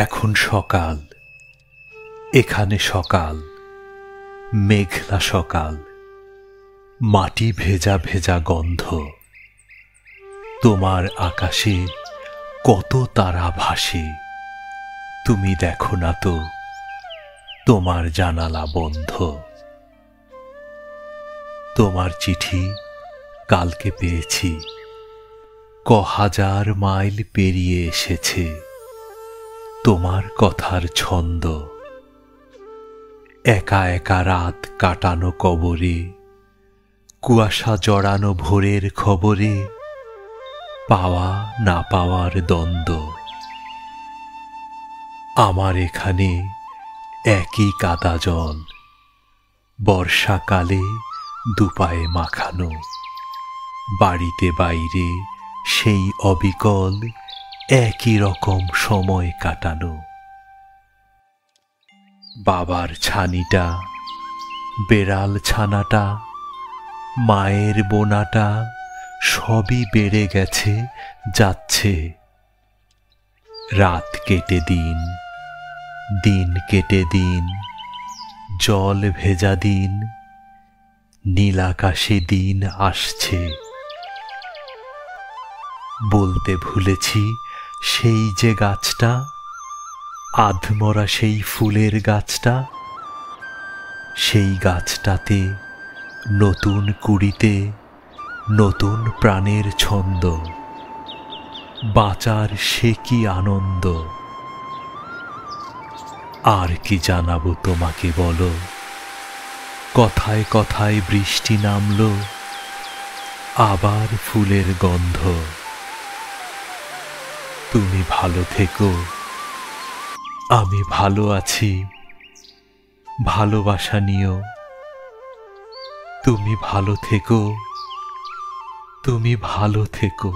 এখন সকাল, এখানে সকাল, মেঘলা সকাল, মাটি ভেজা ভেজা গন্ধ। তোমার আকাশে কত তারা ভাসে, তুমি দেখো না তো, তোমার জানালা বন্ধ। তোমার চিঠি কালকে পেয়েছি, হাজার মাইল পেরিয়ে এসেছে তোমার কথার ছন্দ। একা একা রাত কাটানো কবরে, কুয়াশা জড়ানো ভোরের খবরে, পাওয়া না পাওয়ার দ্বন্দ্ব। আমার এখানে একই কাদা জল, বর্ষাকালে দুপায়ে মাখানো, বাড়িতে বাইরে সেই অবিকল একই রকম সময় কাটানো। বাবার ছানিটা, বেড়াল ছানাটা, মায়ের বোনাটা সবই বেড়ে গেছে, যাচ্ছে। রাত কেটে দিন, দিন কেটে দিন, জল ভেজা দিন, নীল আকাশে দিন আসছে। বলতে ভুলেছি সেই যে গাছটা, আধমরা সেই ফুলের গাছটা, সেই গাছটাতে নতুন কুড়িতে নতুন প্রাণের ছন্দ। বাঁচার সে কি আনন্দ, আর কি জানাবো তোমাকে বলো। কথায় কথায় বৃষ্টি নামলো, আবার ফুলের গন্ধ। তুমি ভালো থেকো, আমি ভালো আছি, ভালোবাসা নিও। তুমি ভালো থেকো, তুমি ভালো থেকো।